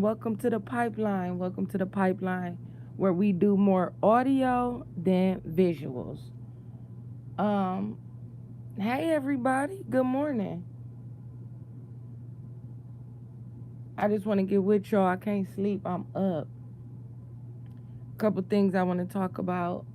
Welcome to the pipeline. Welcome to the pipeline where we do more audio than visuals. Um, hey everybody, good morning. I just want to get with y'all. I can't sleep. I'm up. Couple things I want to talk about.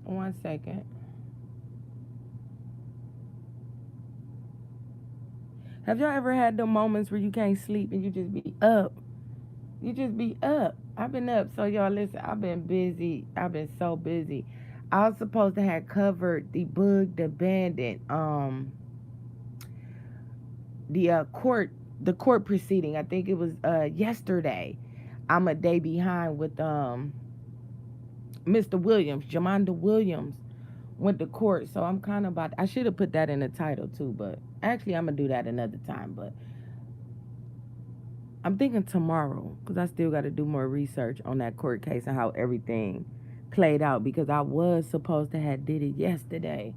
One second. Have y'all ever had the moments where you can't sleep and you just be up? You just be up. I've been up. So y'all listen, I've been busy. I've been so busy. I was supposed to have covered the book, the bandit, the court proceeding. I think it was yesterday. I'm a day behind with Mr. Williams, Jamonda Williams went to court, so I'm kind of about. I should have put that in the title too, but actually I'm gonna do that another time. But I'm thinking tomorrow because I still got to do more research on that court case and how everything played out because I was supposed to have did it yesterday,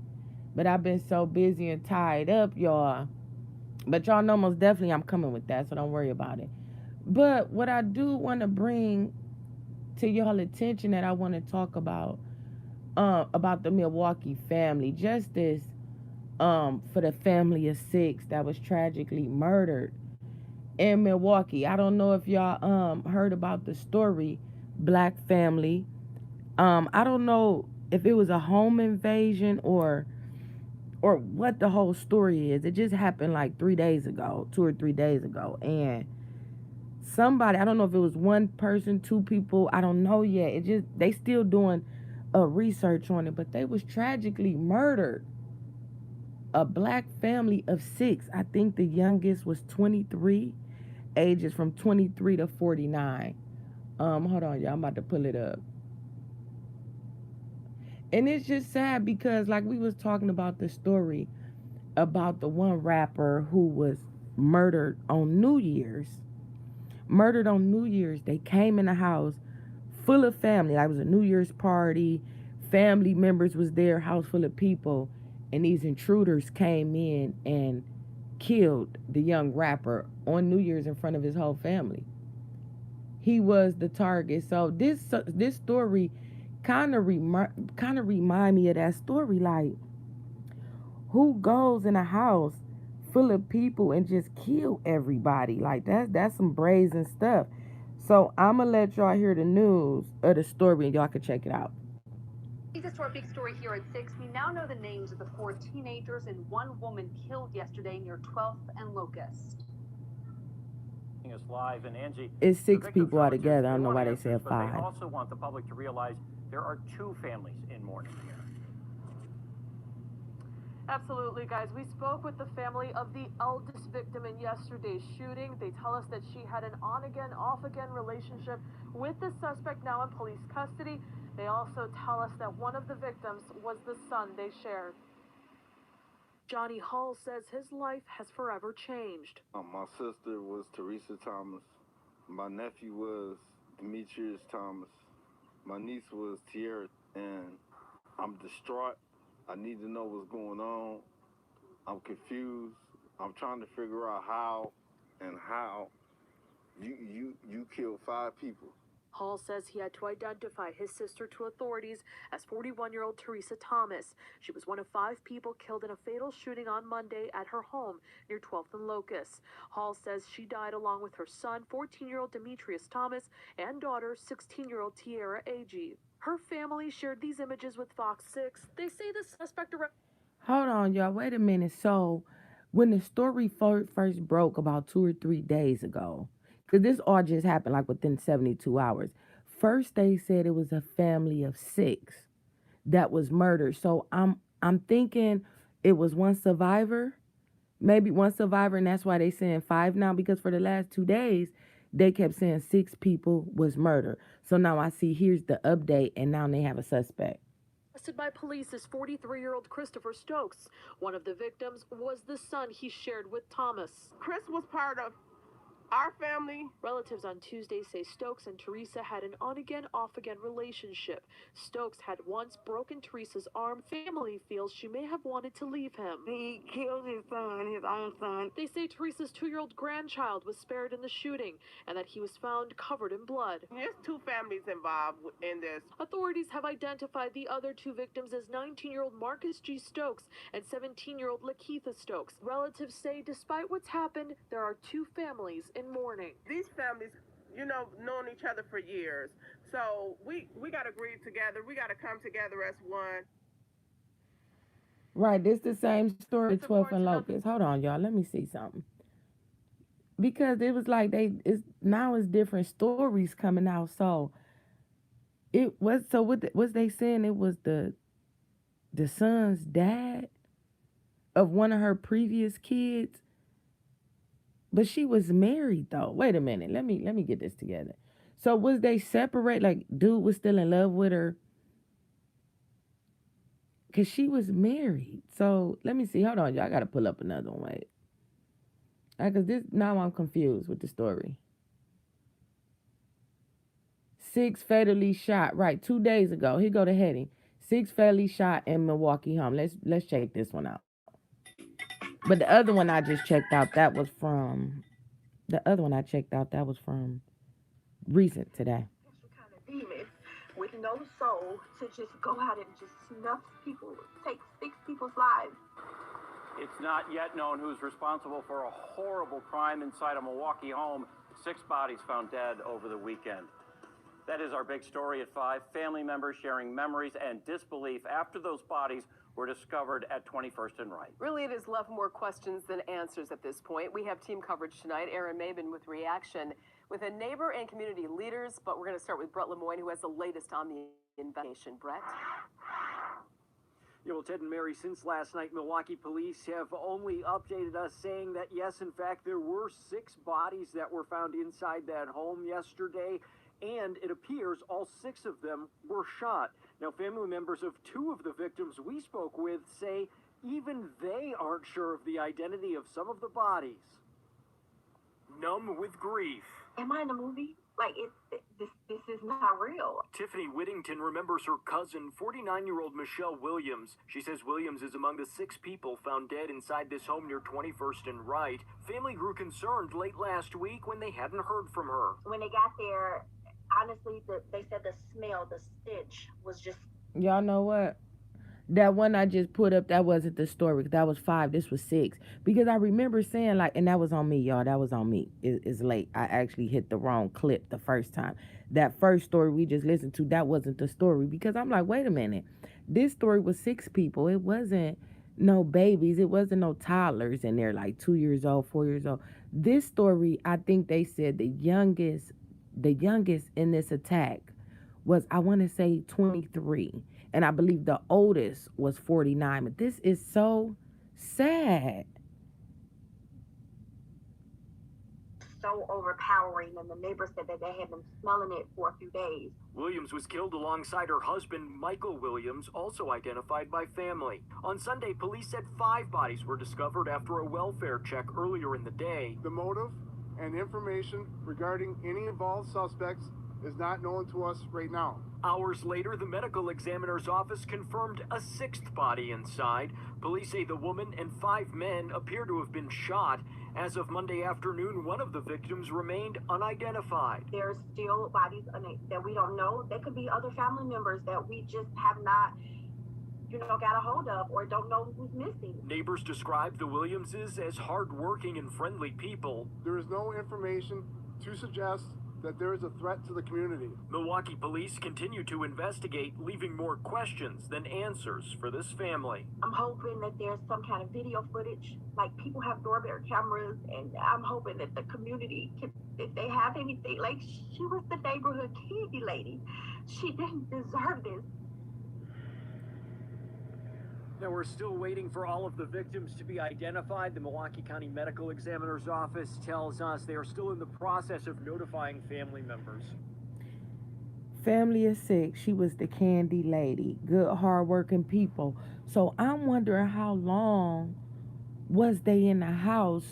but I've been so busy and tied up, y'all. But y'all know most definitely I'm coming with that, so don't worry about it. But what I do want to bring to y'all attention that I want to talk about the Milwaukee family justice for the family of six that was tragically murdered in Milwaukee. I don't know if y'all heard about the story, Black family. I don't know if it was a home invasion or what the whole story is. It just happened like 3 days ago, 2 or 3 days ago, and somebody, I don't know if it was one person, two people, I don't know yet. It just they still doing research on it, but they was tragically murdered. A black family of six. I think the youngest was 23, ages from 23 to 49. Hold on, y'all. I'm about to pull it up. And it's just sad because like we was talking about the story about the one rapper who was murdered on New Year's. Murdered on New Year's. They came in the house full of family. Like it was a New Year's party. Family members was there, house full of people. And these intruders came in and killed the young rapper on New Year's in front of his whole family. He was the target. So this story kind of remind me of that story. Like, who goes in a house full of people and just kill everybody? Like that's some brazen stuff. So I'ma let y'all hear the news of the story and y'all can check it out. This to our big story here at 6. We now know the names of the 4 teenagers and one woman killed yesterday near 12th and Locust. Us live and Angie, It's the six victims' people all relatives, together. I they don't know want why they answers, said but they five. also want the public to realize there are two families in mourning here. Absolutely, guys. We spoke with the family of the eldest victim in yesterday's shooting. They tell us that she had an on-again, off-again relationship with the suspect, now in police custody. They also tell us that one of the victims was the son they shared. Johnny Hall says his life has forever changed. My sister was Teresa Thomas. My nephew was Demetrius Thomas. My niece was Tierra, and I'm distraught. I need to know what's going on. I'm confused. I'm trying to figure out how you killed 5 people. Hall says he had to identify his sister to authorities as 41-year-old Teresa Thomas. She was one of 5 people killed in a fatal shooting on Monday at her home near 12th and Locust. Hall says she died along with her son, 14-year-old Demetrius Thomas, and daughter, 16-year-old Tierra Agee. Her family shared these images with Fox 6. They say the suspect Hold on, y'all. Wait a minute. So, when the story first broke about 2 or 3 days ago, because this all just happened like within 72 hours, first they said it was a family of six that was murdered. So I'm thinking it was one survivor, maybe one survivor, and that's why they saying five now. Because for the last 2 days, they kept saying six people was murdered. So now I see here's the update, and now they have a suspect. Arrested by police is 43-year-old Christopher Stokes. One of the victims was the son he shared with Thomas. Chris was part of our family. Relatives on Tuesday say Stokes and Teresa had an on-again, off-again relationship. Stokes had once broken Teresa's arm. Family feels she may have wanted to leave him. He killed his son, his own son. They say Teresa's 2-year-old grandchild was spared in the shooting and that he was found covered in blood. There's two families involved in this. Authorities have identified the other two victims as 19-year-old Marcus G. Stokes and 17-year-old Lakeitha Stokes. Relatives say despite what's happened, there are two families in mourning. These families, known each other for years. So we got to grieve together. We got to come together as one. Right, this the same story, It's 12th and important Locust. Hold on, y'all. Let me see something. Because it was like now it's different stories coming out. So what was they saying? It was the son's dad of one of her previous kids. But she was married though. Wait a minute. Let me get this together. So was they separate? Like dude was still in love with her? Cause she was married. So let me see. Hold on, y'all. I gotta pull up another one. Wait. Cause now I'm confused with the story. 6 fatally shot. Right, 2 days ago. Here go the heading. 6 fatally shot in Milwaukee home. Let's check this one out. But the other one I just checked out, that was from recent today. Kind of demon with no soul to just go out and just snuff people, take 6 people's lives. It's not yet known who's responsible for a horrible crime inside a Milwaukee home. 6 bodies found dead over the weekend. That is our big story at 5. Family members sharing memories and disbelief after those bodies were discovered at 21st and Wright. Really, it has left more questions than answers at this point. We have team coverage tonight. Aaron Mabin with reaction with a neighbor and community leaders, but we're going to start with Brett Lemoyne, who has the latest on the investigation. Brett? Yeah, well, Ted and Mary, since last night, Milwaukee police have only updated us saying that, yes, in fact, there were 6 bodies that were found inside that home yesterday, and it appears all 6 of them were shot. Now, family members of 2 of the victims we spoke with say even they aren't sure of the identity of some of the bodies. Numb with grief, Am I in a movie? Like, this is not real. Tiffany Whittington remembers her cousin, 49-year-old Michelle Williams. She says Williams is among the 6 people found dead inside this home near 21st and Wright. Family grew concerned late last week when they hadn't heard from her. When they got there, honestly, they said the smell, the stench was just... Y'all know what? That one I just put up, that wasn't the story. That was 5. This was 6. Because I remember saying, like, and that was on me, y'all. That was on me. It's late. I actually hit the wrong clip the first time. That first story we just listened to, that wasn't the story. Because I'm like, wait a minute. This story was 6 people. It wasn't no babies. It wasn't no toddlers in there, like 2 years old, 4 years old. This story, I think they said the youngest in this attack was, I want to say 23. And I believe the oldest was 49. But this is so sad. So overpowering, and the neighbors said that they had been smelling it for a few days. Williams was killed alongside her husband, Michael Williams, also identified by family. On Sunday, police said 5 bodies were discovered after a welfare check earlier in the day. The motive and information regarding any involved suspects is not known to us right now. Hours later, the medical examiner's office confirmed a 6th body inside. Police say the woman and 5 men appear to have been shot. As of Monday afternoon, one of the victims remained unidentified. There's still bodies that we don't know. There could be other family members that we just have not, got a hold of or don't know who's missing. Neighbors described the Williamses as hardworking and friendly people. There is no information to suggest that there is a threat to the community. Milwaukee police continue to investigate, leaving more questions than answers for this family. I'm hoping that there's some kind of video footage, like people have doorbell cameras, and I'm hoping that the community can, if they have anything, like she was the neighborhood candy lady. She didn't deserve this. Now, we're still waiting for all of the victims to be identified. The Milwaukee County Medical Examiner's Office tells us they are still in the process of notifying family members. Family of 6. She was the candy lady. Good, hardworking people. So I'm wondering how long was they in the house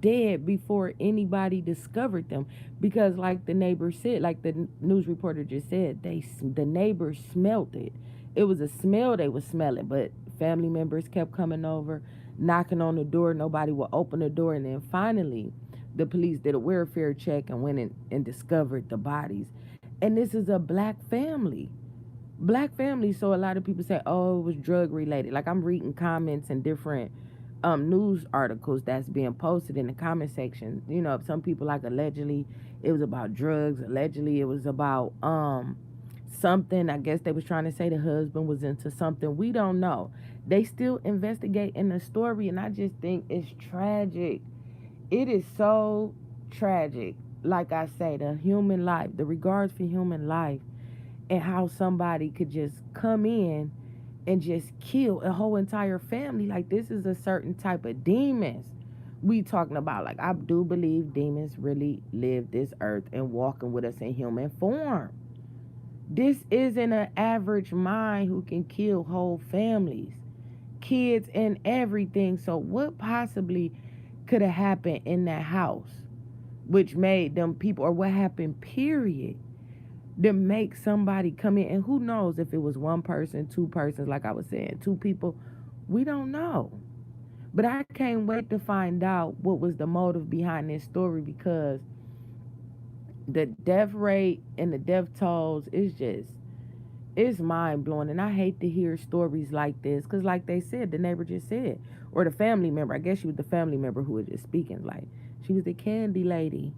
dead before anybody discovered them, because like the neighbor said, like the news reporter just said, the neighbors smelled it. It was a smell they were smelling, but family members kept coming over, knocking on the door. Nobody would open the door, and then finally the police did a welfare check and went in and discovered the bodies. And this is a black family. So a lot of people say, oh, it was drug related. Like, I'm reading comments and different news articles that's being posted in the comment section. You know, some people like, allegedly it was about drugs, allegedly it was about something. I guess they was trying to say the husband was into something. We don't know. They still investigating the story, and I just think it's tragic. It is so tragic. Like I say, the human life, the regards for human life, and how somebody could just come in and just kill a whole entire family. Like, this is a certain type of demons we talking about. Like, I do believe demons really live this earth and walking with us in human form. This isn't an average mind who can kill whole families, kids and everything. So what possibly could have happened in that house which made them people, or what happened period, to make somebody come in? And who knows if it was one person, two persons, like I was saying, two people. We don't know. But I can't wait to find out what was the motive behind this story, because the death rate and the death tolls is just, it's mind blowing. And I hate to hear stories like this, because like they said, the neighbor just said, or the family member, I guess she was the family member who was just speaking, like, she was the candy lady.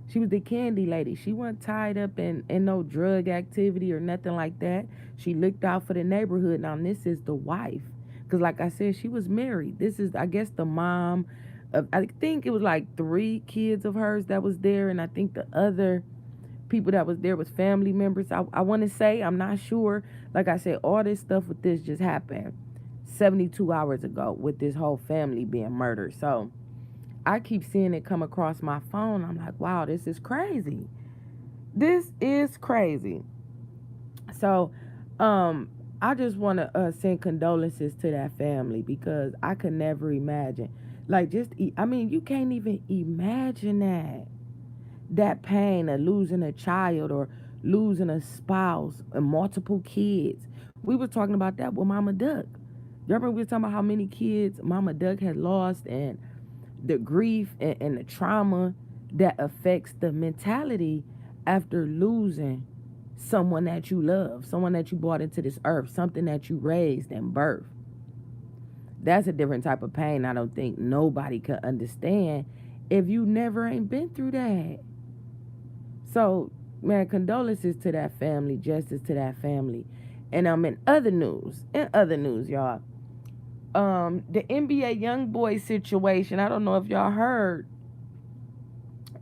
She was the candy lady. She wasn't tied up in no drug activity or nothing like that. She looked out for the neighborhood. Now, this is the wife. Because like I said, she was married. This is, I guess, the mom of, I think it was like 3 kids of hers that was there. And I think the other people that was there was family members. I want to say, I'm not sure. Like I said, all this stuff with this just happened 72 hours ago with this whole family being murdered. So I keep seeing it come across my phone. I'm like, wow, this is crazy. This is crazy. So, I just want to send condolences to that family, because I could never imagine. Like, just, I mean, you can't even imagine that pain of losing a child or losing a spouse and multiple kids. We were talking about that with Mama Duck. You remember we were talking about how many kids Mama Duck had lost, and the grief and the trauma that affects the mentality after losing someone that you love, someone that you brought into this earth, something that you raised and birthed. That's a different type of pain I don't think nobody could understand if you never ain't been through that. So, man, condolences to that family, justice to that family. And in other news, y'all, the NBA YoungBoy situation. I don't know if y'all heard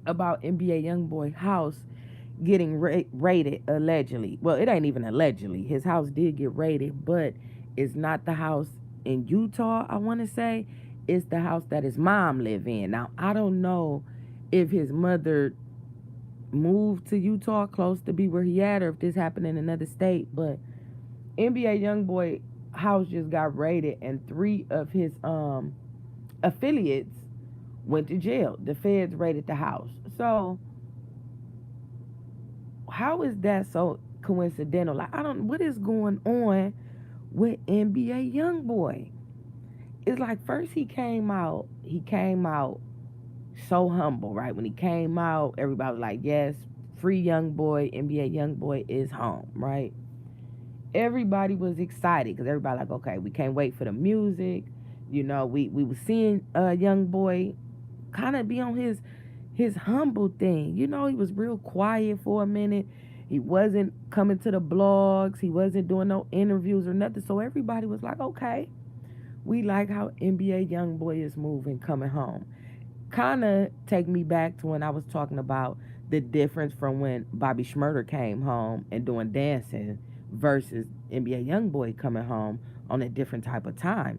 about NBA YoungBoy house getting raided, allegedly. Well, it ain't even allegedly. His house did get raided, but it's not the house in Utah, I want to say. It's the house that his mom live in. Now, I don't know if his mother moved to Utah close to be where he at, or if this happened in another state, but NBA YoungBoy house just got raided, and 3 of his affiliates went to jail. The feds raided the house. So how is that so coincidental? Like, I don't, what is going on with NBA YoungBoy? It's like, first he came out so humble, right? When he came out, everybody was like, yes, free YoungBoy, NBA YoungBoy is home, right? Everybody was excited, because everybody like, okay, we can't wait for the music. You know, we were seeing YoungBoy kind of be on his humble thing. You know, he was real quiet for a minute. He wasn't coming to the blogs. He wasn't doing no interviews or nothing. So everybody was like, okay, we like how NBA YoungBoy is moving, coming home. Kind of take me back to when I was talking about the difference from when Bobby Shmurda came home and doing dancing versus NBA YoungBoy coming home on a different type of time.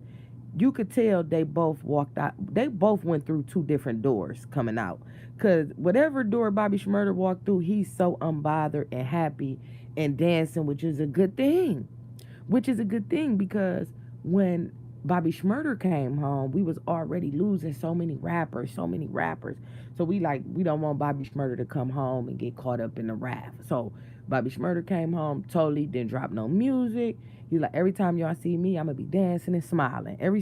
you could tell they both walked out. They both went through two different doors coming out. Cause whatever door Bobby Shmurda walked through, he's so unbothered and happy and dancing, which is a good thing. Which is a good thing because when Bobby Shmurda came home, we was already losing so many rappers, so many rappers. So we don't want Bobby Shmurda to come home and get caught up in the rap. So Bobby Shmurda came home, totally didn't drop no music. He's like, every time y'all see me, I'm gonna be dancing and smiling. Every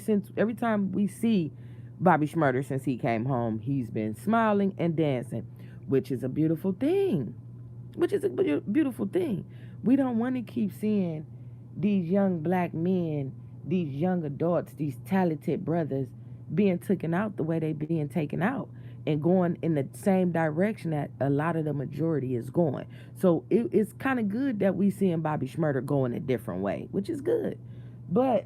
time we see Bobby Shmurda since he came home, he's been smiling and dancing, which is a beautiful thing. Which is a beautiful thing. We don't want to keep seeing these young black men, these young adults, these talented brothers being taken out the way they being taken out and going in the same direction that a lot of the majority is going. So it's kind of good that we seeing Bobby Shmurda going a different way, which is good. But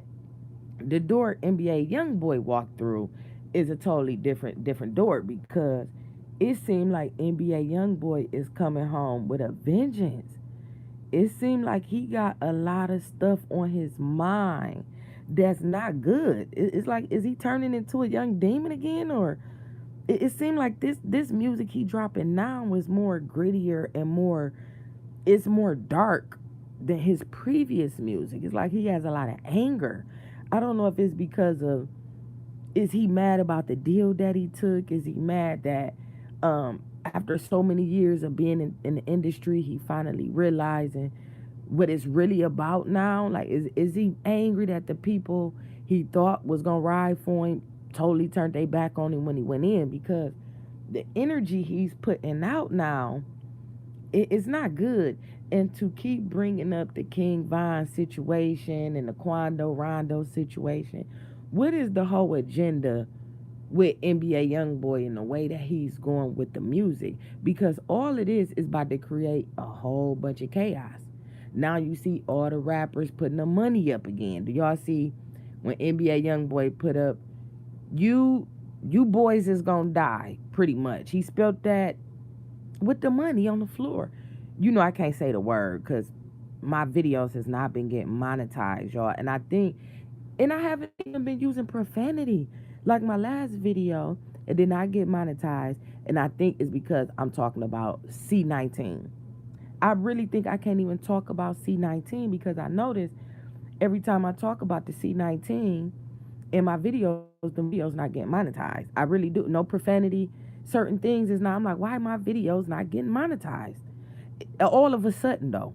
the door NBA Youngboy walked through is a totally different door because it seemed like NBA Youngboy is coming home with a vengeance. It seemed like he got a lot of stuff on his mind that's not good. It's like, is he turning into a young demon again? Or it seemed like this music he dropping now is more grittier and it's more dark than his previous music. It's like he has a lot of anger. I don't know if it's because of, is he mad about the deal that he took? Is he mad that after so many years of being in the industry, he finally realizing what it's really about now? Like, is he angry that the people he thought was gonna ride for him totally turned their back on him when he went in? Because the energy he's putting out now, it's not good. And to keep bringing up the King Von situation and the Quando Rondo situation, what is the whole agenda with NBA Youngboy and the way that he's going with the music? Because all it is about to create a whole bunch of chaos. Now you see all the rappers putting the money up again. Do y'all see when NBA Youngboy put up, you boys is gonna die, pretty much. He spelled that with the money on the floor. You know I can't say the word because my videos has not been getting monetized, y'all. And I haven't even been using profanity. Like my last video, it did not get monetized. And I think it's because I'm talking about C19. I really think I can't even talk about C19 because I noticed every time I talk about the C19 in my videos, the videos not getting monetized. I really do. No profanity. Certain things is not. I'm like, why my videos not getting monetized? All of a sudden though.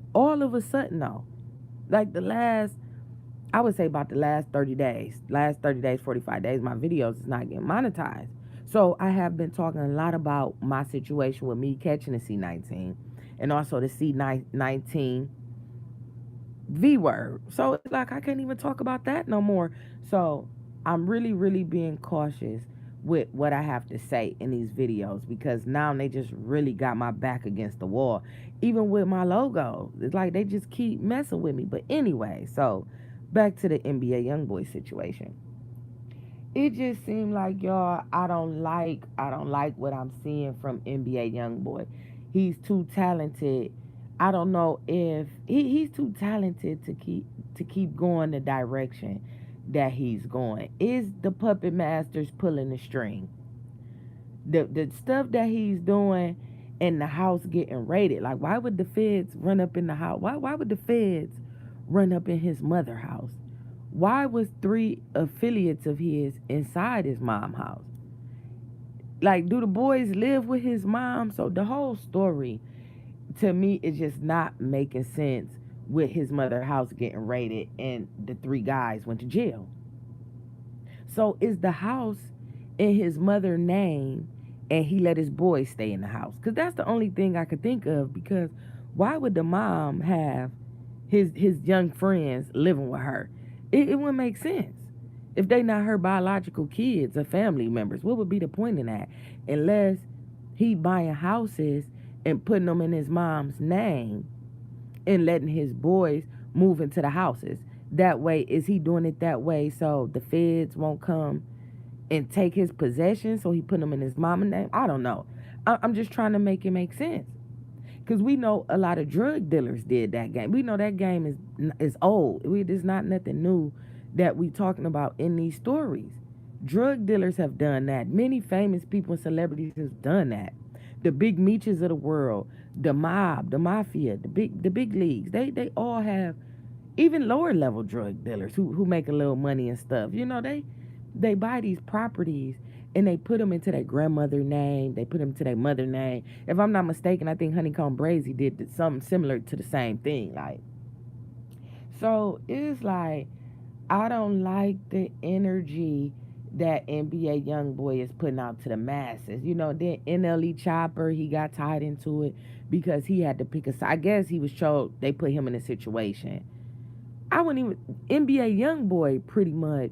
Like I would say about the last 30 days, 45 days, my videos is not getting monetized. So I have been talking a lot about my situation with me catching the C19 and also the C19 V word. So it's like I can't even talk about that no more. So I'm really, really being cautious with what I have to say in these videos because now they just really got my back against the wall. Even with my logo, it's like they just keep messing with me. But anyway, so back to the NBA Youngboy situation. It just seemed like, y'all, I don't like what I'm seeing from NBA Youngboy. He's too talented. I don't know if he's too talented to keep going the direction that he's going. Is the puppet masters pulling the string? The stuff that he's doing in the house getting raided. Like, why would the feds run up in the house? Why would the feds run up in his mother house? Why was 3 affiliates of his inside his mom house? Like, do the boys live with his mom? So the whole story to me is just not making sense with his mother house getting raided and the 3 guys went to jail. So is the house in his mother's name and he let his boys stay in the house? Because that's the only thing I could think of. Because why would the mom have his young friends living with her? It wouldn't make sense. If they not her biological kids or family members, what would be the point in that? Unless he buying houses and putting them in his mom's name and letting his boys move into the houses. That way, is he doing it that way so the feds won't come and take his possessions so he put them in his mama's name? I don't know. I'm just trying to make it make sense. Because we know a lot of drug dealers did that game. We know that game is old. It's not nothing new that we talking about in these stories. Drug dealers have done that. Many famous people and celebrities have done that. The big Meeches of the world, the mob, the mafia, the big leagues. They all have, even lower level drug dealers who make a little money and stuff. They buy these properties and they put them into their grandmother name. They put them to their mother name. If I'm not mistaken, I think Honeycomb Brazy did something similar to the same thing. Like, so it's like, I don't like the energy that NBA Youngboy is putting out to the masses. Then NLE Chopper, he got tied into it because he had to pick a side. I guess he was told they put him in a situation. I wouldn't even, NBA Youngboy pretty much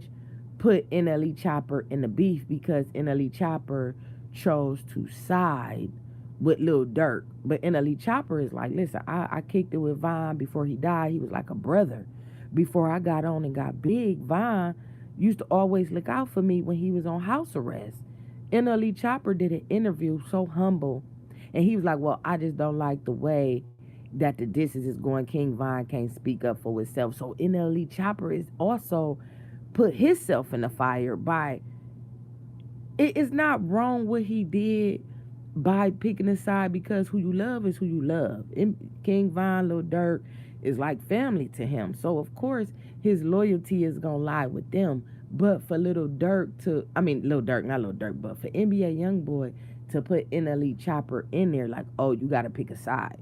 put NLE Chopper in the beef because NLE Chopper chose to side with Lil Durk. But NLE Chopper is like, listen, I kicked it with Vine before he died. He was like a brother. Before I got on and got big, Vine used to always look out for me when he was on house arrest. NLE Chopper did an interview so humble, and he was like, well, I just don't like the way that the disses is going. King Vine can't speak up for himself. So NLE Chopper is also put himself in the fire by, it is not wrong what he did by picking a side, because who you love is who you love. King Vine, Lil Durk is like family to him. So of course his loyalty is gonna lie with them. But for Lil Durk, not Lil Durk, but for NBA Youngboy to put NLE Chopper in there, like, oh, you gotta pick a side.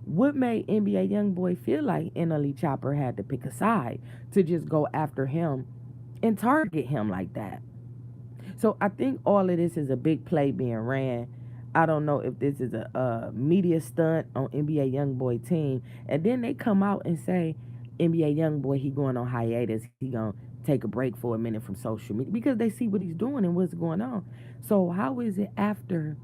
What made NBA Youngboy feel like NLE Chopper had to pick a side to just go after him and target him like that? So I think all of this is a big play being ran. I don't know if this is a media stunt on NBA Youngboy team. And then they come out and say, NBA Youngboy, he going on hiatus. He going to take a break for a minute from social media because they see what he's doing and what's going on. So how is it after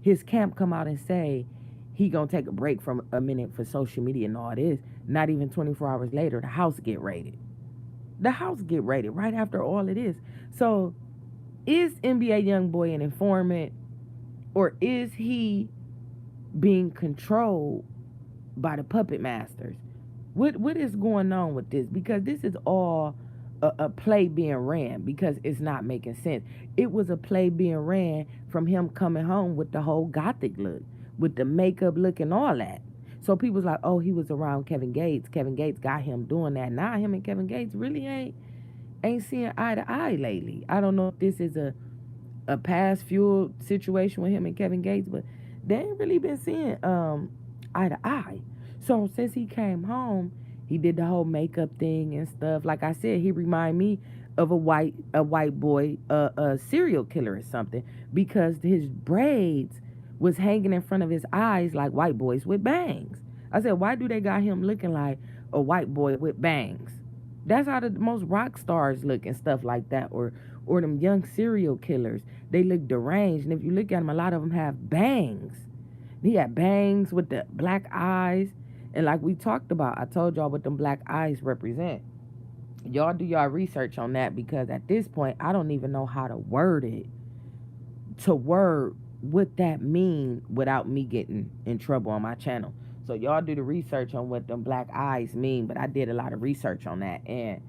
his camp come out and say he going to take a break from a minute for social media and all this, not even 24 hours later, the house get raided? The house get raided right after all of this. So is NBA Youngboy an informant, or is he being controlled by the puppet masters? What is going on with this? Because this is all a play being ran, because it's not making sense. It was a play being ran from him coming home with the whole gothic look, with the makeup look and all that. So people's like, oh, he was around Kevin Gates. Kevin Gates got him doing that. Now him and Kevin Gates really ain't seeing eye to eye lately. I don't know if this is a past fuel situation with him and Kevin Gates, but they ain't really been seeing eye to eye. So since he came home, he did the whole makeup thing and stuff. Like I said, he remind me of a white boy, a serial killer or something, because his braids was hanging in front of his eyes like white boys with bangs. I said, why do they got him looking like a white boy with bangs? That's how the most rock stars look and stuff like that, or them young serial killers. They look deranged, and if you look at them, a lot of them have bangs. He had bangs with the black eyes, and like we talked about, I told y'all what them black eyes represent. Y'all do y'all research on that, because at this point, I don't even know how to word it, to word what that mean without me getting in trouble on my channel. So y'all do the research on what them black eyes mean, but I did a lot of research on that, and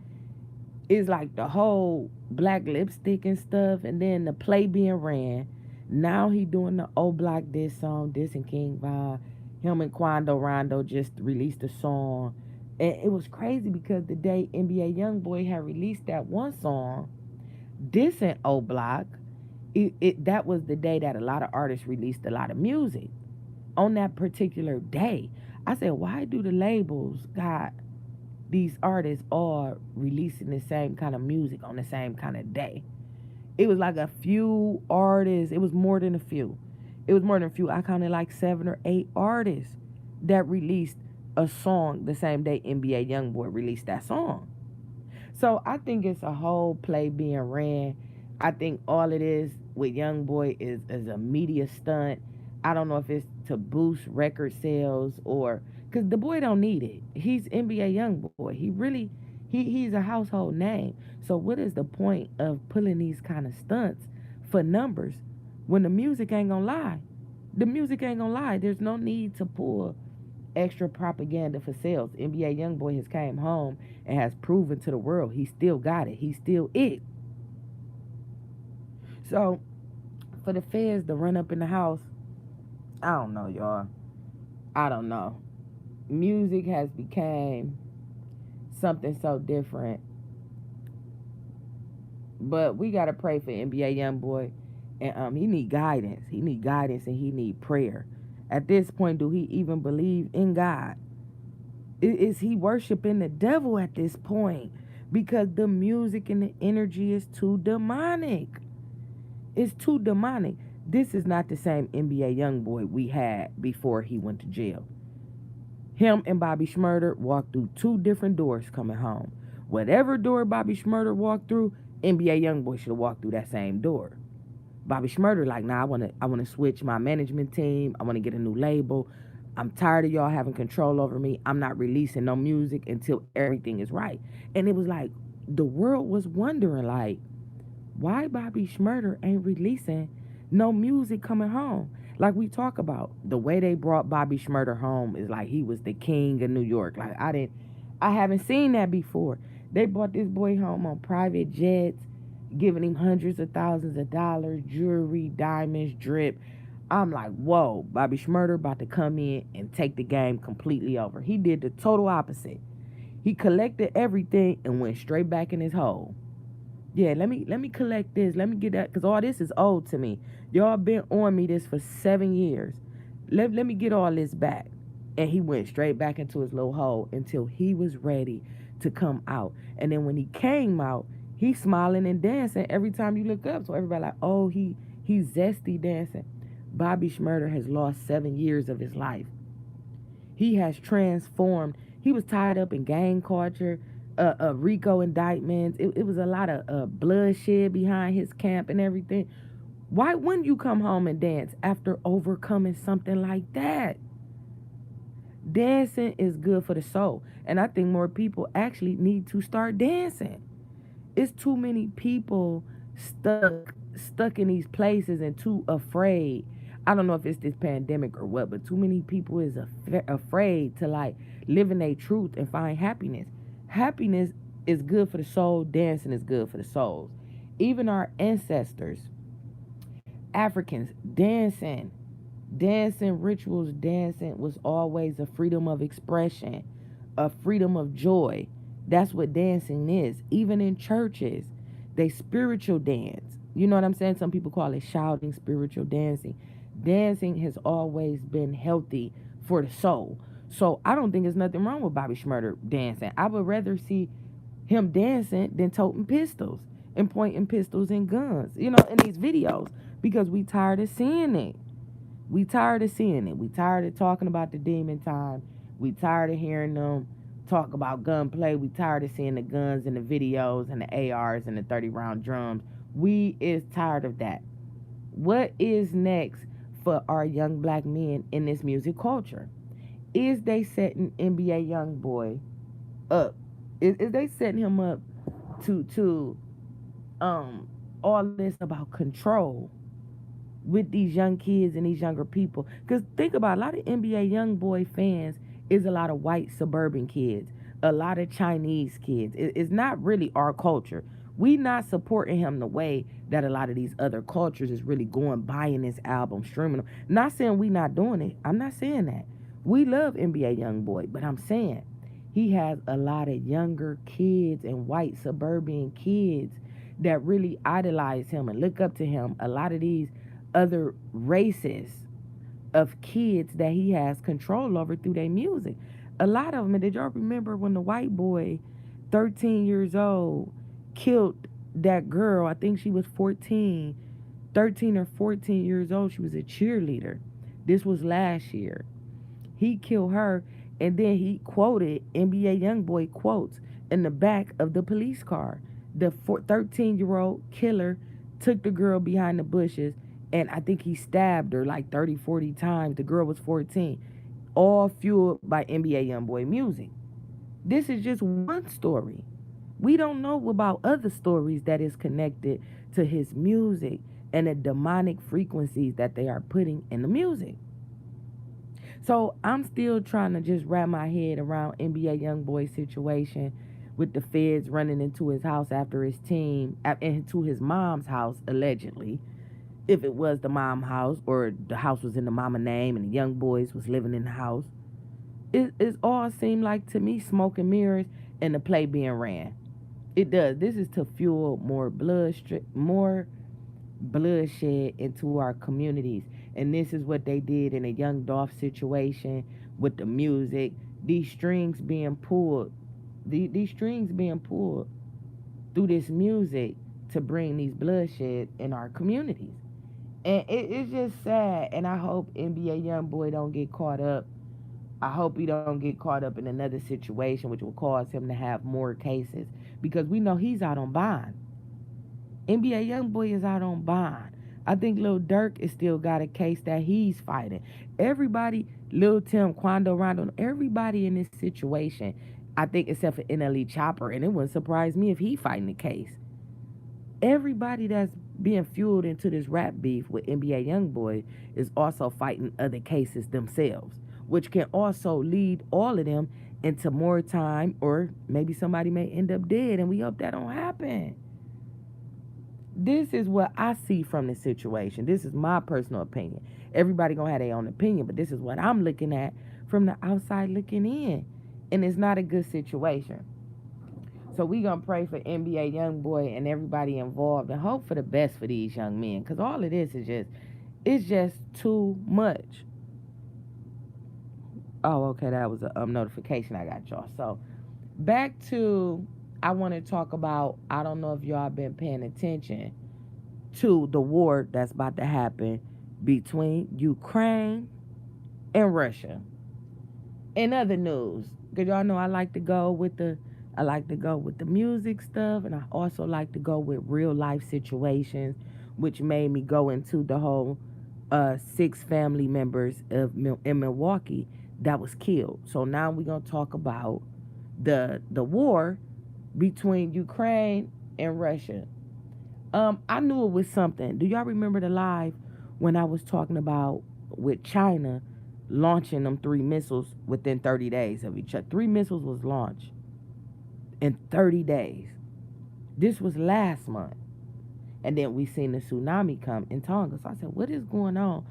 it's like the whole black lipstick and stuff, and then the play being ran. Now he doing the O Block diss song, dissing King Von. Him and Quando Rondo just released a song. And it was crazy because the day NBA Youngboy had released that one song, dissing O Block, that was the day that a lot of artists released a lot of music. On that particular day, I said, why do the labels got these artists all releasing the same kind of music on the same kind of day? It was like a few artists. It was more than a few. I counted like 7 or 8 artists that released a song the same day NBA Youngboy released that song. So I think it's a whole play being ran. I think all it is with Youngboy is a media stunt. I don't know if it's to boost record sales, or because the boy don't need it. He's NBA Youngboy. He's a household name. So what is the point of pulling these kind of stunts for numbers when the music ain't gonna lie? The music ain't gonna lie. There's no need to pull extra propaganda for sales. NBA Youngboy has came home and has proven to the world he still got it. He's still it. So for the feds to run up in the house, I don't know, y'all. I don't know. Music has become something so different. But we gotta pray for NBA Youngboy, and he need guidance. He need guidance, and he need prayer. At this point, do he even believe in God? Is he worshiping the devil at this point? Because the music and the energy is too demonic. It's too demonic. This is not the same NBA Youngboy we had before he went to jail. Him and Bobby Shmurda walked through two different doors coming home. Whatever door Bobby Shmurda walked through, NBA Youngboy should have walked through that same door. Bobby Shmurda like, nah, I wanna switch my management team. I wanna get a new label. I'm tired of y'all having control over me. I'm not releasing no music until everything is right. And it was like the world was wondering like, why Bobby Shmurda ain't releasing no music coming home? Like we talk about, the way they brought Bobby Shmurda home is like he was the king of New York. Like I haven't seen that before. They brought this boy home on private jets, giving him hundreds of thousands of dollars, jewelry, diamonds, drip. I'm like, whoa, Bobby Shmurda about to come in and take the game completely over. He did the total opposite. He collected everything and went straight back in his hole. Yeah, let me collect this. Let me get that, because all this is old to me. Y'all been on me this for 7 years. Let me get all this back. And he went straight back into his little hole until he was ready to come out. And then when he came out, he's smiling and dancing every time you look up. So everybody like, oh, he's zesty dancing. Bobby Shmurda has lost 7 years of his life. He has transformed. He was tied up in gang culture, RICO indictments. It was a lot of bloodshed behind his camp and everything. Why wouldn't you come home and dance after overcoming something like that? Dancing is good for the soul. And I think more people actually need to start dancing. It's too many people stuck in these places and too afraid. I don't know if it's this pandemic or what, but too many people is afraid to like live in their truth and find happiness. Happiness is good for the soul. Dancing is good for the souls. Even our ancestors, Africans, dancing rituals, dancing was always a freedom of expression, a freedom of joy. That's what dancing is. Even in churches, they spiritual dance. You know what I'm saying? Some people call it shouting, spiritual dancing. Dancing has always been healthy for the soul. So I don't think there's nothing wrong with Bobby Shmurda dancing. I would rather see him dancing than toting pistols and pointing pistols and guns, you know, in these videos, because we tired of seeing it. We tired of seeing it. We tired of talking about the demon time. We tired of hearing them talk about gunplay. We tired of seeing the guns and the videos and the ARs and the 30-round drums. We is tired of that. What is next for our young black men in this music culture? Is they setting NBA Youngboy up? Is they setting him up to all this about control with these young kids and these younger people? Because think about it, a lot of NBA Youngboy fans is a lot of white suburban kids, a lot of Chinese kids. It's not really our culture. We not supporting him the way that a lot of these other cultures is really going, buying this album, streaming them. Not saying we not doing it. I'm not saying that. We love NBA Youngboy, but I'm saying he has a lot of younger kids and white suburban kids that really idolize him and look up to him. A lot of these other races of kids that he has control over through their music. A lot of them, and did y'all remember when the white boy, 13 years old, killed that girl? I think she was 13 or 14 years old. She was a cheerleader. This was last year. He killed her, and then he quoted NBA Youngboy quotes in the back of the police car. The 13-year-old killer took the girl behind the bushes, and I think he stabbed her like 30, 40 times. The girl was 14. All fueled by NBA Youngboy music. This is just one story. We don't know about other stories that is connected to his music and the demonic frequencies that they are putting in the music. So I'm still trying to just wrap my head around NBA YoungBoy's situation with the feds running into his house after his team, into his mom's house, allegedly. If it was the mom house or the house was in the mama name and the young boys was living in the house. It all seemed like to me smoke and mirrors and the play being ran. It does. This is to fuel more bloodshed into our communities. And this is what they did in a young Dolph situation with the music. These strings being pulled. These strings being pulled through this music to bring these bloodshed in our communities. And it's just sad. And I hope NBA YoungBoy don't get caught up. I hope he don't get caught up in another situation which will cause him to have more cases. Because we know he's out on bond. NBA YoungBoy is out on bond. I think Lil Durk is still got a case that he's fighting. Everybody, Lil Tim, Quando Rondo, everybody in this situation, I think except for Untitled Chapter, and it wouldn't surprise me if he fighting the case. Everybody that's being fueled into this rap beef with NBA YoungBoy is also fighting other cases themselves, which can also lead all of them into more time, or maybe somebody may end up dead, and we hope that don't happen. This is what I see from the situation. This is my personal opinion. Everybody gonna have their own opinion, but this is what I'm looking at from the outside looking in. And it's not a good situation. So we gonna pray for NBA YoungBoy and everybody involved and hope for the best for these young men. Cause all of this is it's just too much. Oh, okay, that was a notification I got, y'all. So back to, I want to talk about, I don't know if y'all been paying attention to the war that's about to happen between Ukraine and Russia. In other news, because y'all know I like to go with the music stuff, and I also like to go with real life situations, which made me go into the whole 6 family members in Milwaukee that was killed. So now we're gonna talk about the war between Ukraine and Russia. I knew it was something. Do y'all remember the live when I was talking about with China launching them 3 missiles within 30 days of each other? 3 missiles was launched in 30 days. This was last month. And then we seen the tsunami come in Tonga. So I said, what is going on?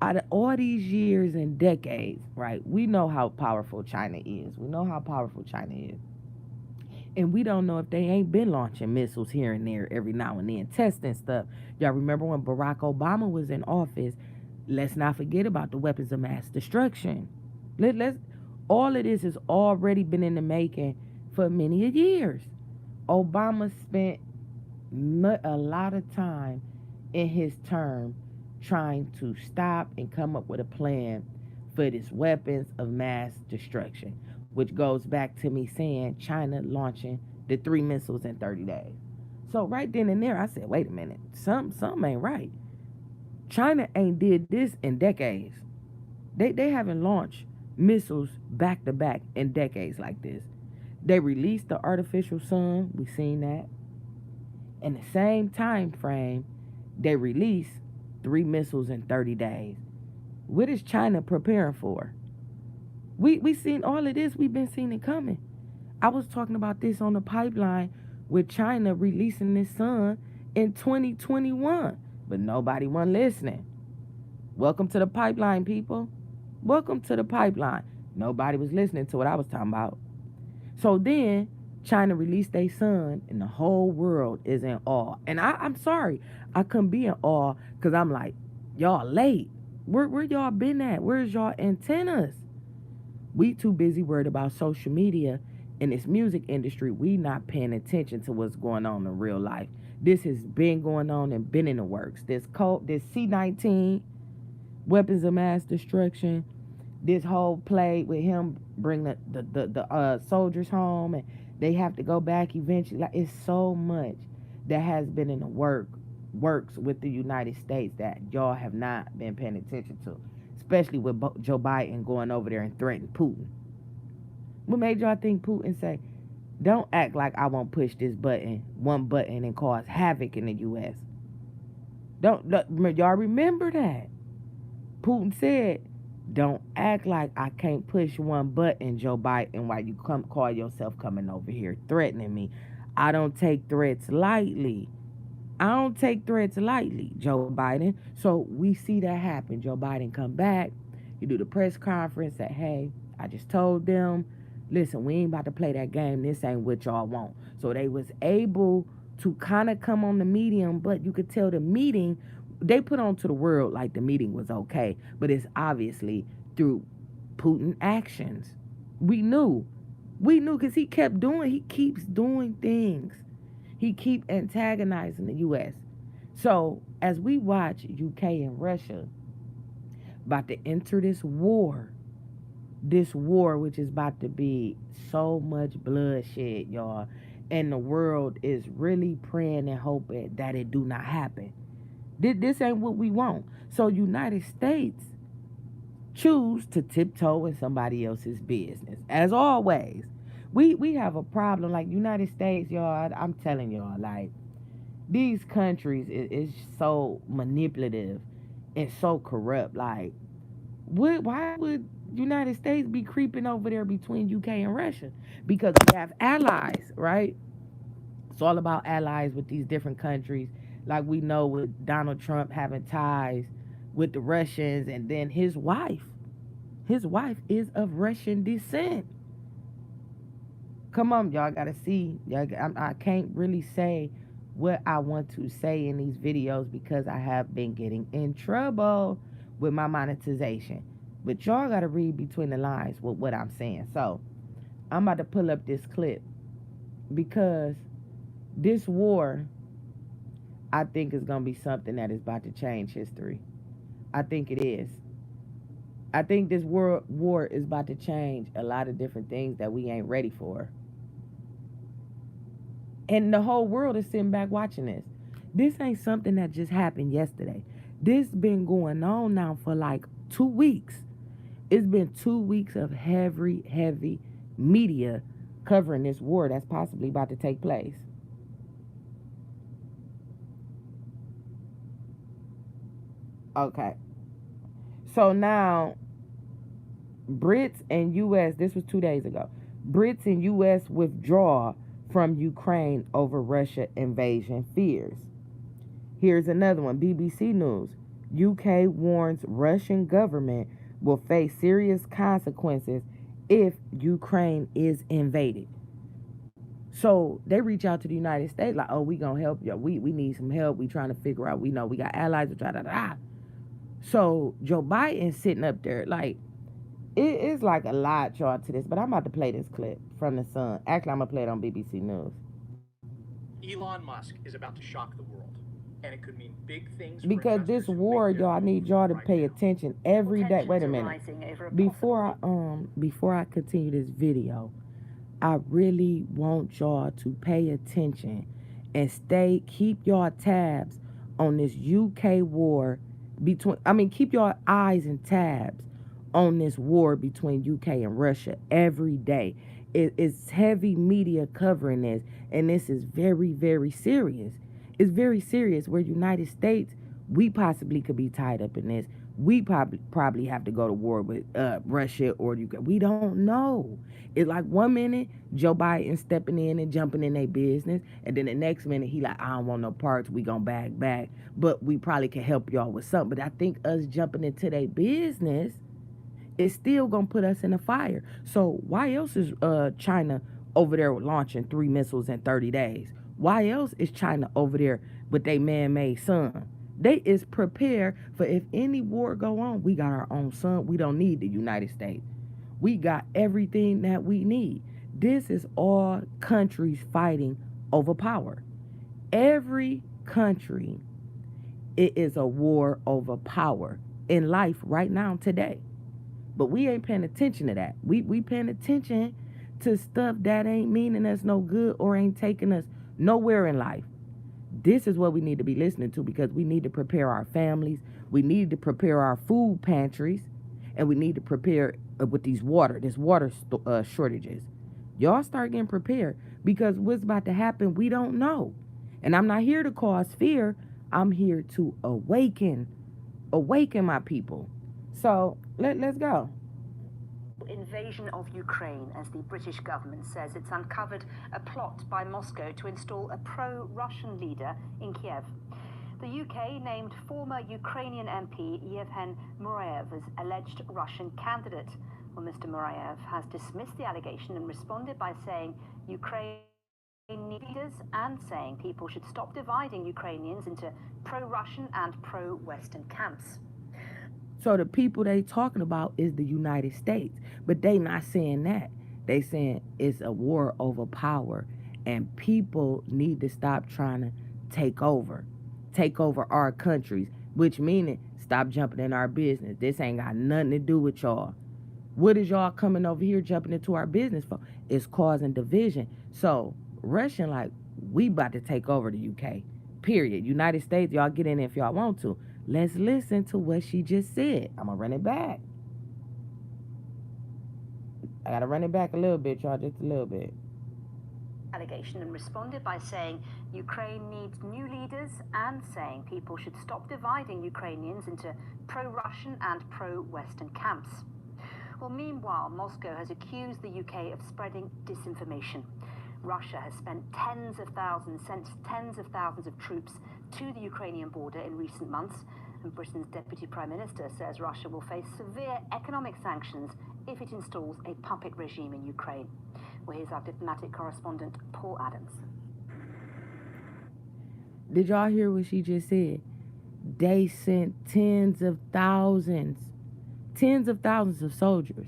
Out of all these years and decades, right, we know how powerful China is. We know how powerful China is. And we don't know if they ain't been launching missiles here and there every now and then, testing stuff. Y'all remember when Barack Obama was in office? Let's not forget about the weapons of mass destruction. All of this has already been in the making for many years. Obama spent a lot of time in his term trying to stop and come up with a plan for this weapons of mass destruction, which goes back to me saying China launching the 3 missiles in 30 days. So right then and there, I said, wait a minute, something ain't right. China ain't did this in decades. They haven't launched missiles back to back in decades like this. They released the artificial sun, we seen that. In the same time frame, they released 3 missiles in 30 days. What is China preparing for? We seen all of this. We've been seeing it coming. I was talking about this on the pipeline with China releasing this sun in 2021, but nobody wasn't listening. Welcome to the pipeline, people. Welcome to the pipeline. Nobody was listening to what I was talking about. So then China released their sun, and the whole world is in awe. And I'm sorry, I couldn't be in awe because I'm like, y'all late. Where y'all been at? Where's y'all antennas? We too busy worried about social media in this music industry. We not paying attention to what's going on in real life. This has been going on and been in the works. This C-19, weapons of mass destruction, this whole play with him bring the soldiers home, and they have to go back eventually. Like, it's so much that has been in the works with the United States that y'all have not been paying attention to, especially with Joe Biden going over there and threatening Putin. What made y'all think Putin say, don't act like I won't push this one button and cause havoc in the U.S.? Y'all remember that? Putin said, Don't act like I can't push one button, Joe Biden, while you come call yourself coming over here threatening me. I don't take threats lightly. I don't take threats lightly, Joe Biden. So we see that happen. Joe Biden come back. You do the press conference. Say, hey, I just told them, listen, we ain't about to play that game. This ain't what y'all want. So they was able to kind of come on the medium, but you could tell the meeting, they put on to the world like the meeting was okay. But it's obviously through Putin actions. We knew. We knew because he keeps doing things. He keep antagonizing the U.S. So as we watch UK and Russia about to enter this war which is about to be so much bloodshed, y'all, and the world is really praying and hoping that it do not happen. This ain't what we want. So United States choose to tiptoe in somebody else's business. As always, we have a problem. Like United States, y'all, I'm telling y'all, like these countries is so manipulative and so corrupt. Like, why would United States be creeping over there between UK and Russia? Because we have allies, right? It's all about allies with these different countries. Like we know with Donald Trump having ties with the Russians, and then his wife is of Russian descent. Come on, y'all gotta see. I can't really say what I want to say in these videos because I have been getting in trouble with my monetization. But y'all gotta read between the lines with what I'm saying. So I'm about to pull up this clip because this war, I think, is gonna be something that is about to change history. I think it is. I think this war is about to change a lot of different things that we ain't ready for. And the whole world is sitting back watching this. This ain't something that just happened yesterday. This been going on now for like 2 weeks. It's been 2 weeks of heavy media covering this war that's possibly about to take place. Okay. So now, Brits and U.S., this was 2 days ago. Brits and U.S. withdraw from Ukraine over Russia invasion fears. Here's another one, BBC News. UK warns Russian government will face serious consequences if Ukraine is invaded. So they reach out to the United States like, oh, we gonna help you. We need some help. We trying to figure out, we know we got allies. So Joe Biden sitting up there like, it is like a lot, y'all, to this. But I'm about to play this clip from the Sun. Actually, I'm gonna play it on BBC News. Elon Musk is about to shock the world, and it could mean big things for because this investors who war, make their y'all, I need y'all to right pay now. attention every day. Wait a minute. Before I continue this video, I really want y'all to pay attention and keep y'all tabs on this UK war keep your eyes and tabs on this war between UK and Russia every day. It's heavy media covering this, and this is very serious. It's very serious. Where United States, we possibly could be tied up in this. We probably have to go to war with Russia or UK. We don't know. It's like 1 minute Joe Biden stepping in and jumping in their business, and then the next minute he like, I don't want no parts. We gonna back, but we probably can help y'all with something. But I think us jumping into their business is still gonna put us in a fire. So why else is China over there launching 3 missiles in 30 days? Why else is China over there with their man-made sun? They is prepared for if any war go on, we got our own sun. We don't need the United States. We got everything that we need. This is all countries fighting over power. Every country, it is a war over power in life right now today. But we ain't paying attention to that. We paying attention to stuff that ain't meaning us no good or ain't taking us nowhere in life. This is what we need to be listening to because we need to prepare our families. We need to prepare our food pantries, and we need to prepare with these water shortages. Y'all start getting prepared because what's about to happen, we don't know. And I'm not here to cause fear. I'm here to awaken my people. So Let's go. Invasion of Ukraine, as the British government says it's uncovered a plot by Moscow to install a pro-Russian leader in Kiev. The UK named former Ukrainian MP Yevhen Murayev as alleged Russian candidate. Well, Mr. Murayev has dismissed the allegation and responded by saying Ukraine leaders and saying people should stop dividing Ukrainians into pro-Russian and pro-Western camps. So the people they talking about is the United States, but they not saying that. They saying it's a war over power, and people need to stop trying to take over our countries, which meaning stop jumping in our business. This ain't got nothing to do with y'all. What is y'all coming over here jumping into our business for? It's causing division. So Russian like, we about to take over the UK. Period. United States, y'all get in if y'all want to. Let's listen to what she just said. I'm gonna run it back. I gotta run it back a little bit, y'all, just a little bit. Allegation and responded by saying Ukraine needs new leaders and saying people should stop dividing Ukrainians into pro-Russian and pro-Western camps. Well, meanwhile, Moscow has accused the UK of spreading disinformation. Russia has sent tens of thousands of troops to the Ukrainian border in recent months, and Britain's Deputy Prime Minister says Russia will face severe economic sanctions if it installs a puppet regime in Ukraine. Well, here's our diplomatic correspondent, Paul Adams. Did y'all hear what she just said? They sent tens of thousands of soldiers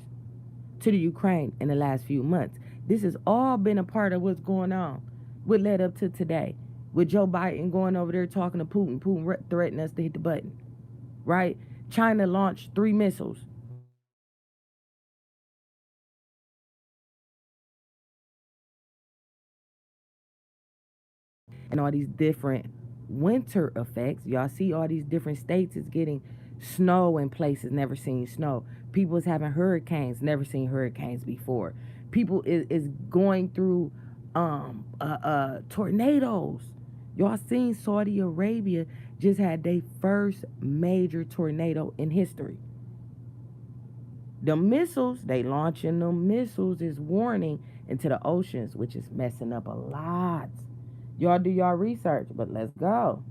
to the Ukraine in the last few months. This has all been a part of what's going on, what led up to today, with Joe Biden going over there talking to Putin. Putin threatening us to hit the button, right? China launched 3 missiles. And all these different winter effects. Y'all see all these different states is getting snow in places never seen snow. People is having hurricanes, never seen hurricanes before. People is going through tornadoes. Y'all seen Saudi Arabia just had their first major tornado in history. The missiles, they launching them missiles is warning into the oceans, which is messing up a lot. Y'all do y'all research, but let's go.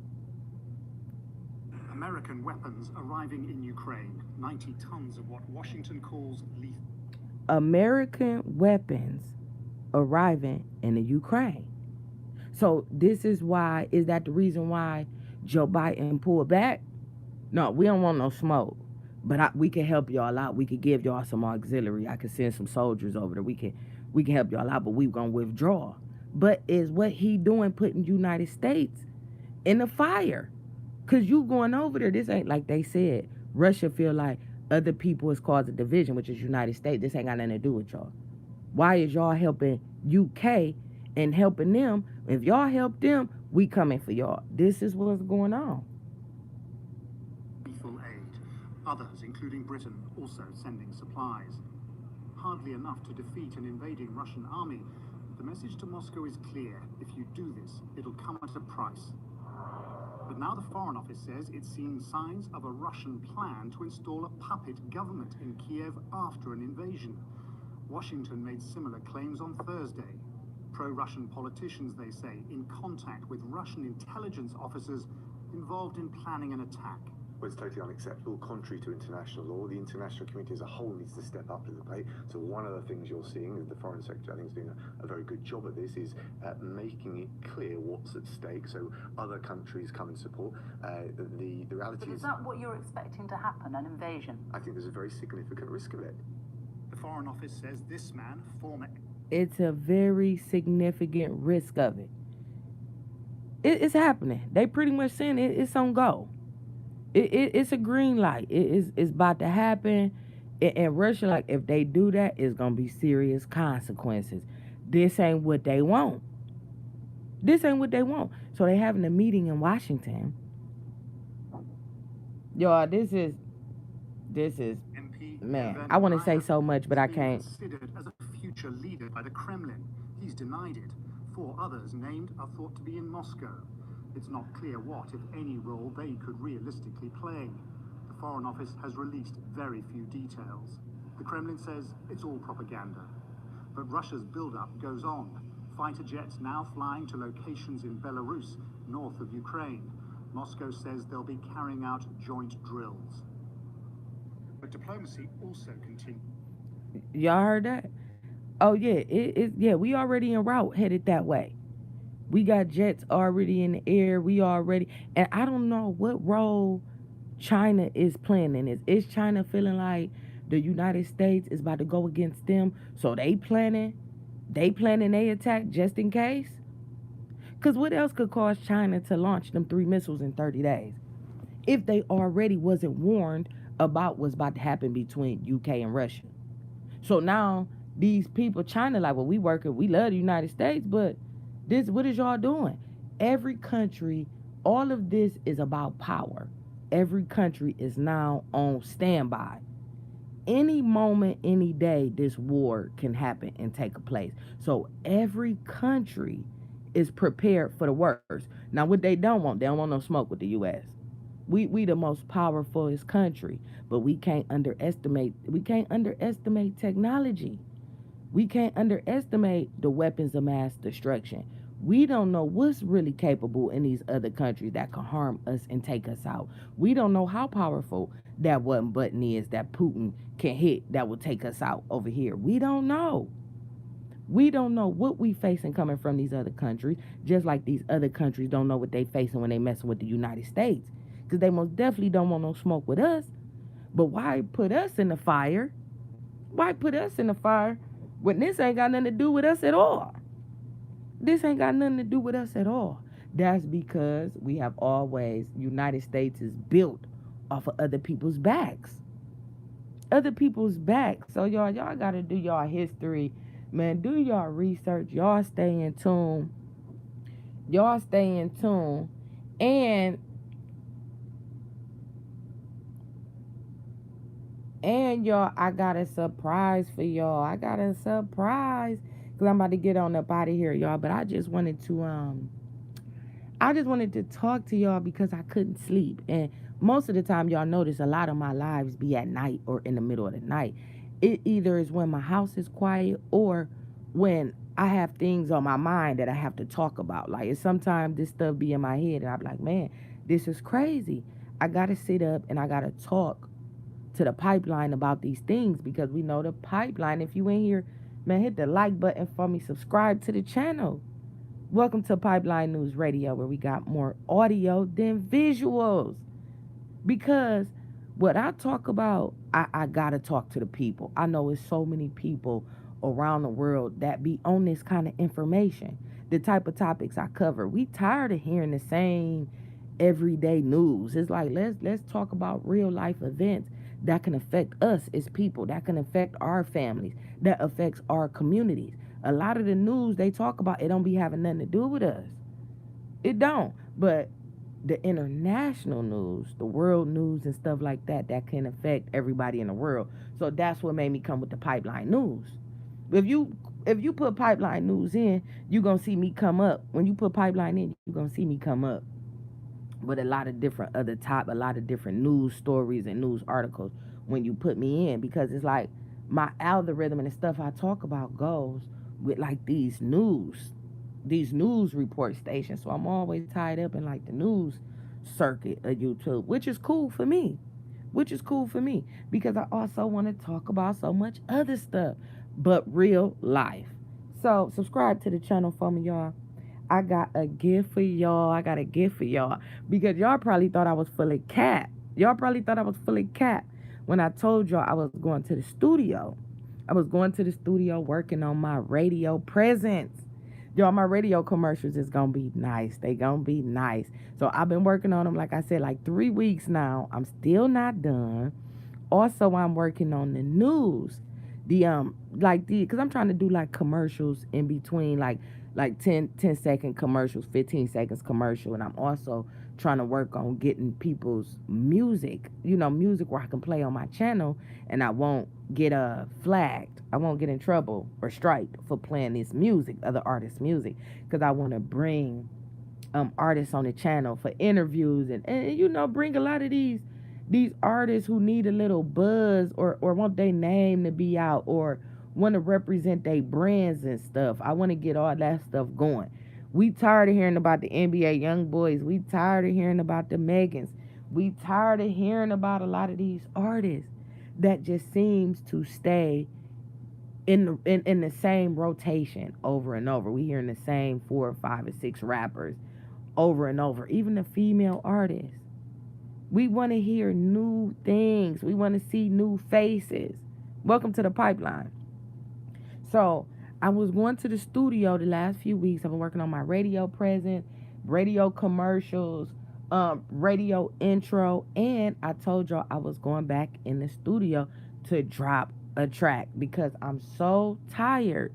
American weapons arriving in Ukraine. 90 tons of what Washington calls lethal. American weapons arriving in the Ukraine. So this is why, is that the reason why Joe Biden pulled back? No, we don't want no smoke. But we can help y'all out. We could give y'all some auxiliary. I could send some soldiers over there. We can help y'all out, but we gonna withdraw. But is what he doing putting United States in the fire? Cause you going over there, this ain't like they said. Russia feel like other people is causing division, which is United States. This ain't got nothing to do with y'all. Why is y'all helping UK and helping them? If y'all help them, we coming for y'all. This is what's going on. Lethal aid. Others, including Britain, also sending supplies. Hardly enough to defeat an invading Russian army. The message to Moscow is clear. If you do this, it'll come at a price. But now the Foreign Office says it's seen signs of a Russian plan to install a puppet government in Kiev after an invasion. Washington made similar claims on Thursday. Pro-Russian politicians, they say, in contact with Russian intelligence officers involved in planning an attack. Well, it's totally unacceptable, contrary to international law. The international community as a whole needs to step up to the plate. So one of the things you're seeing, and the Foreign Secretary, I think, is doing a very good job of this, is making it clear what's at stake, so other countries come and support. The reality But is that what you're expecting to happen, an invasion? I think there's a very significant risk of it. The Foreign Office says this man, former... It's a very significant risk of it. It's happening. They pretty much saying it's on go. It's a green light. It's about to happen. And Russia, like, if they do that, it's going to be serious consequences. This ain't what they want. So they having a meeting in Washington. Y'all, this is man, I want to say so much, but I can't. Considered as a future leader by the Kremlin. He's denied it. 4 others named are thought to be in Moscow. It's not clear what, if any, role they could realistically play. The Foreign Office has released very few details. The Kremlin says it's all propaganda. But Russia's build-up goes on. Fighter jets now flying to locations in Belarus, north of Ukraine. Moscow says they'll be carrying out joint drills. But diplomacy also continues. Y'all heard that? Oh yeah, yeah, we already en route headed that way. We got jets already in the air. We already, and I don't know what role China is playing in this. Is China feeling like the United States is about to go against them, so they planning they attack just in case? Cause what else could cause China to launch them 3 missiles in 30 days? If they already wasn't warned about what's about to happen between UK and Russia. So now these people, China, like, well, we love the United States, but what is y'all doing? Every country, all of this is about power. Every country is now on standby. Any moment, any day, this war can happen and take place. So every country is prepared for the worst. Now, what they don't want no smoke with the U.S. We the most powerfulest country, but we can't underestimate technology. We can't underestimate the weapons of mass destruction. We don't know what's really capable in these other countries that can harm us and take us out. We don't know how powerful that one button is that Putin can hit that will take us out over here. We don't know. We don't know what we facing coming from these other countries, just like these other countries don't know what they facing when they messing with the United States. Because they most definitely don't want no smoke with us. But why put us in the fire? Why put us in the fire when this ain't got nothing to do with us at all? This ain't got nothing to do with us at all. That's because we have always, United States is built off of other people's backs. Other people's backs. So y'all gotta do y'all history. Man, do y'all research. Y'all stay in tune. Y'all stay in tune. And y'all, I got a surprise for y'all. I got a surprise. Cause I'm about to get on up out of here, y'all. But I just wanted to talk to y'all because I couldn't sleep. And most of the time, y'all notice a lot of my lives be at night or in the middle of the night. It either is when my house is quiet or when I have things on my mind that I have to talk about. Like, sometimes this stuff be in my head and I'm like, man, this is crazy. I got to sit up and I got to talk to the pipeline about these things because we know the pipeline. If you ain't here, man, hit the like button for me. Subscribe to the channel. Welcome to Pipeline News Radio, where we got more audio than visuals. Because what I talk about, I gotta talk to the people. I know it's so many people around the world that be on this kind of information. The type of topics I cover. We tired of hearing the same everyday news. It's like, let's talk about real life events that can affect us as people, that can affect our families, that affects our communities. A lot of the news they talk about, it don't be having nothing to do with us. It don't. But the international news, the world news and stuff like that, that can affect everybody in the world. So that's what made me come with the Pipeline News. If you put Pipeline News in, you're going to see me come up. When you put Pipeline in, you're going to see me come up with a lot of different a lot of different news stories and news articles when you put me in, because it's like my algorithm and the stuff I talk about goes with like these news report stations. So I'm always tied up in like the news circuit of YouTube, which is cool for me. Because I also want to talk about so much other stuff, but real life. So subscribe to the channel for me, y'all. I got a gift for y'all. Because y'all probably thought I was full of cap. When I told y'all I was going to the studio. Working on my radio presence. Y'all, my radio commercials is going to be nice. They going to be nice. So I've been working on them, like I said, like 3 weeks now. I'm still not done. Also, I'm working on the news. Because I'm trying to do like commercials in between, like 10-second commercials, 15 seconds commercial. And I'm also trying to work on getting people's music, music where I can play on my channel and I won't get flagged. I won't get in trouble or striked for playing this music, other artists' music, because I want to bring artists on the channel for interviews and bring a lot of these These artists who need a little buzz or want their name to be out or want to represent their brands and stuff. I want to get all that stuff going. We tired of hearing about the NBA young boys. We tired of hearing about the Megans. We tired of hearing about a lot of these artists that just seems to stay in the same rotation over and over. We hearing the same 4 or 5 or 6 rappers over and over. Even the female artists. We want to hear new things. We want to see new faces. Welcome to the pipeline. So I was going to the studio the last few weeks. I've been working on my radio presence, radio commercials, radio intro, and I told y'all I was going back in the studio to drop a track because I'm so tired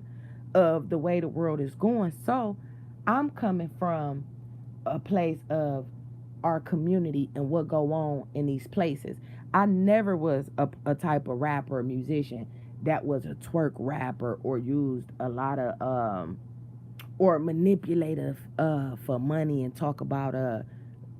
of the way the world is going. So I'm coming from a place of our community and what go on in these places. I never was a type of rapper or musician that was a twerk rapper or used a lot of or manipulative for money and talk about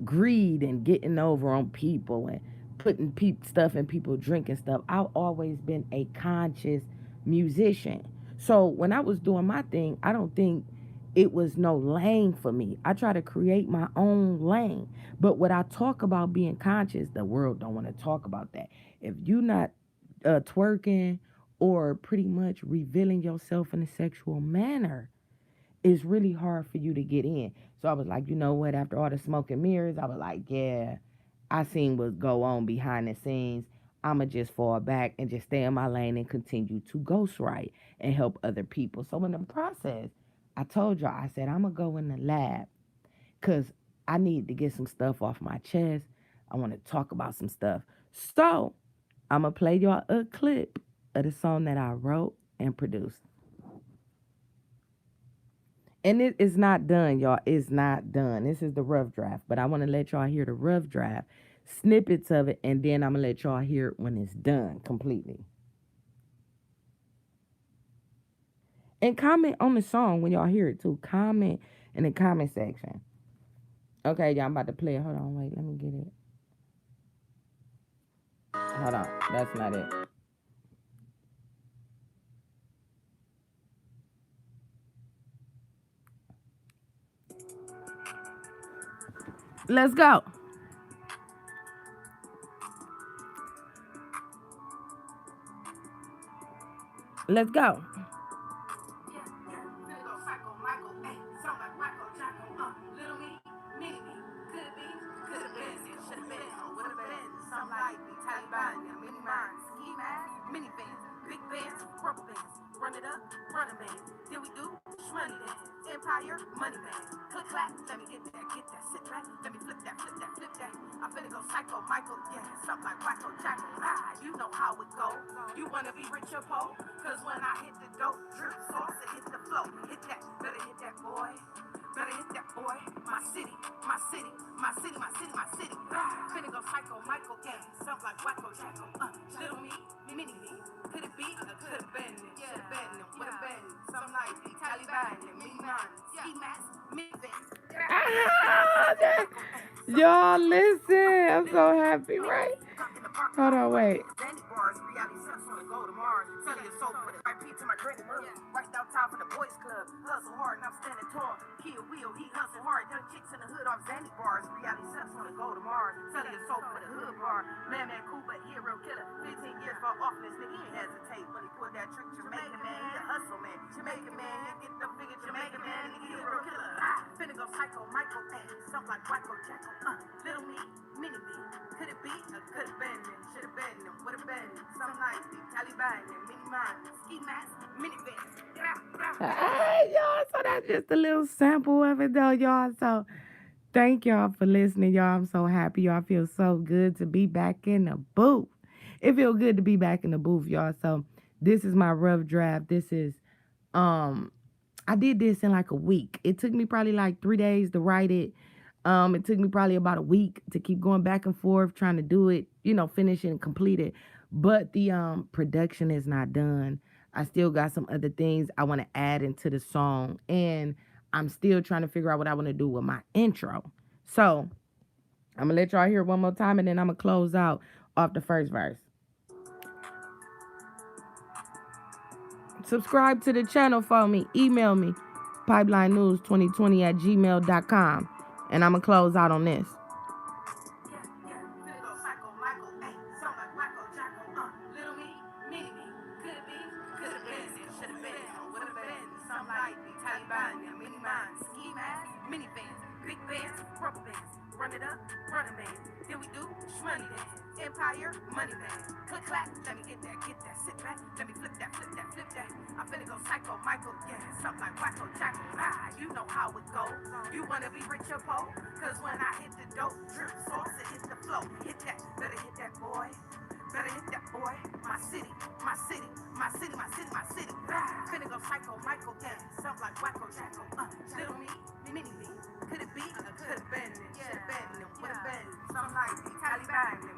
greed and getting over on people and putting stuff in people drinking stuff. I've always been a conscious musician. So when I was doing my thing, I don't think it was no lane for me. I try to create my own lane. But when I talk about being conscious, the world don't want to talk about that. If you not twerking or pretty much revealing yourself in a sexual manner, it's really hard for you to get in. So I was like, you know what? After all the smoke and mirrors, I was like, yeah, I seen what go on behind the scenes. I'ma just fall back and just stay in my lane and continue to ghostwrite and help other people. So in the process, I told y'all, I said, I'm going to go in the lab because I need to get some stuff off my chest. I want to talk about some stuff. So I'm going to play y'all a clip of the song that I wrote and produced. And it is not done, y'all. It's not done. This is the rough draft. But I want to let y'all hear the rough draft, snippets of it, and then I'm going to let y'all hear it when it's done completely. And comment on the song when y'all hear it too. Comment in the comment section. Okay, y'all, I'm about to play it. Hold on, wait, let me get it. Hold on, that's not it. Let's go. Let's go. Run it up, run a man. Then we do money dance. Empire, money man. Click clap, let me get that, sit back. Let me flip that, flip that, flip that. I'm finna go psycho, Michael, yeah. Something like Wacko, Jacko. Ah, you know how it go. You wanna be rich or poor? Cause when I hit the dope, drip sauce, it hit the flow. Hit that, better hit that boy. Better hit that boy. My city, my city, my city, my city, my city. Ah, finna go psycho, Michael, yeah. Something like Wacko, Jacko. Little me, mini me. Could it be? Could have been. Should have been. Would have been. Some like the Taliban and me none. Ski mask, me y'all listen. I'm so happy, right? Hold on, wait. Right down top for the boys club. Hustle hard and I'm standing tall. Kill Will, he hustle hard. Young chicks in the hood off Zanny bars. Reality sucks wanna go to Mars. Selling your soul for the hood bar. Man, cool, but hero killer. 15 years for office, nigga, he ain't hesitate. When he pulled that trick, Jamaican man, he a hustle man. Jamaican man, he get the figure, Jamaican man, nigga, hero killer. Finna go psycho, Michael, something like Wacko, Jacko. Little me, mini me. Could it be? Could have been. Should have been. Would have been. Some like the Taliban and mini mine. Ski mask, minivan. Hey, y'all, so that's just a little sample of it, though, y'all. So thank y'all for listening, y'all. I'm so happy. Y'all feel so good to be back in the booth. It feels good to be back in the booth, y'all. So this is my rough draft. This is, I did this in like a week. It took me probably like 3 days to write it. It took me probably about a week to keep going back and forth, trying to do it, finish it and complete it. But the production is not done. I still got some other things I want to add into the song. And I'm still trying to figure out what I want to do with my intro. So I'm going to let y'all hear it one more time, and then I'm going to close out off the first verse. Subscribe to the channel for me. Email me, pipelinenews2020@gmail.com. And I'm going to close out on this. Empire, money man, click clap, let me get that, sit back, let me flip that. I'm finna go psycho, Michael, yeah, something like wacko, jacko, you know how it goes. You wanna be rich or poor? Cause when I hit the dope, drip sauce, it hit the flow. Hit that, better hit that boy. My city, finna go psycho, Michael, yeah, something like wacko, jacko, little me, mini me, could it be, could've been, should've been, would've been, something like Taliban.